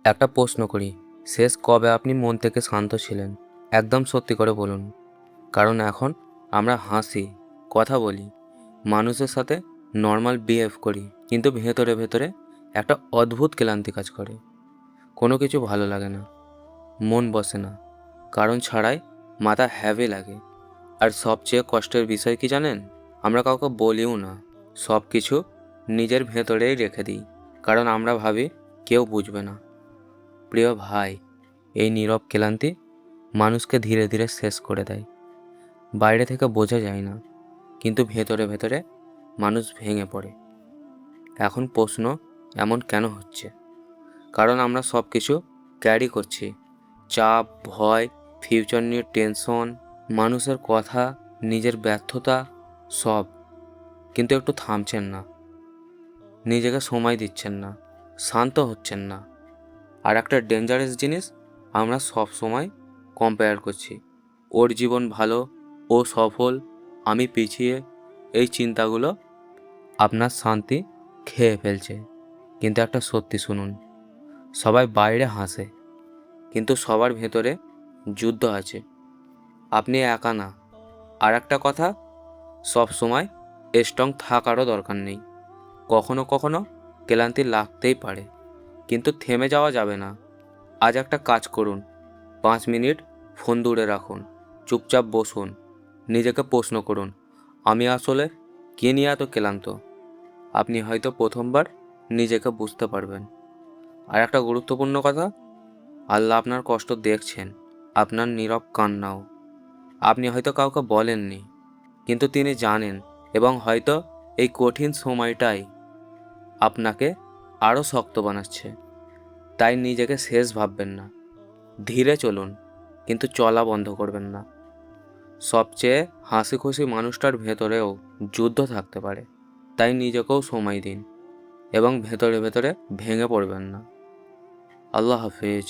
একটা প্রশ্ন করি, শেষ কবে আপনি মন থেকে শান্ত ছিলেন? একদম সত্যি করে বলুন। কারণ এখন আমরা হাসি, কথা বলি, মানুষের সাথে নর্মাল বিহেভ করি, কিন্তু ভেতরে ভেতরে একটা অদ্ভুত ক্লান্তি কাজ করে। কোনো কিছু ভালো লাগে না, মন বসে না, কারণ ছাড়াই মাথা হ্যাভি লাগে। আর সবচেয়ে কষ্টের বিষয় কি জানেন? আমরা কাউকে বলিও না, সব কিছু নিজের ভেতরেই রেখে দিই, কারণ আমরা ভাবি কেউ বুঝবে না। প্রিয় ভাই, এই নীরব ক্লান্তি মানুষকে ধীরে ধীরে শেষ করে দেয়। বাইরে থেকে বোঝা যায় না, কিন্তু ভেতরে ভেতরে মানুষ ভেঙে পড়ে। এখন প্রশ্ন, এমন কেন হচ্ছে? কারণ আমরা সব কিছু ক্যারি করছি, চাপ, ভয়, ফিউচার নিয়ে টেনশন, মানুষের কথা, নিজের ব্যর্থতা, সব। কিন্তু একটু থামছেন না, নিজেকে সময় দিচ্ছেন না, শান্ত হচ্ছেন না। আর একটা ডেঞ্জারাস জিনিস, আমরা সব সময় কম্পেয়ার করছি। ওর জীবন ভালো, ও সফল, আমি পিছিয়ে। এই চিন্তাগুলো আপনার শান্তি খেয়ে ফেলছে। কিন্তু একটা সত্যি শুনুন, সবাই বাইরে হাসে, কিন্তু সবার ভেতরে যুদ্ধ আছে। আপনি একা না। আর একটা কথা, সব সময় স্ট্রং থাকারও দরকার নেই। কখনো কখনো ক্লান্তি লাগতেই পারে, কিন্তু থেমে যাওয়া যাবে না। আজ একটা কাজ করুন, 5 মিনিট ফোন দূরে রাখুন, চুপচাপ বসুন, নিজেকে প্রশ্ন করুন, আমি আসলে কে নিয়ে এত ক্লান্ত? আপনি হয়তো প্রথমবার নিজেকে বুঝতে পারবেন। আর একটা গুরুত্বপূর্ণ কথা, আল্লাহ আপনার কষ্ট দেখছেন, আপনার নীরব কান্নাও। আপনি হয়তো কাউকে বলেননি, কিন্তু তিনি জানেন। এবং হয়তো এই কঠিন সময়টাই আপনাকে আরও শক্ত বানাচ্ছে। তাই নিজেকে শেষ ভাববেন না, ধীরে চলুন, কিন্তু চলা বন্ধ করবেন না। সবচেয়ে হাসি খুশি মানুষটার ভেতরেও যুদ্ধ থাকতে পারে। তাই নিজেকেও সময় দিন এবং ভেতরে ভেতরে ভেঙে পড়বেন না। আল্লাহ হাফেজ।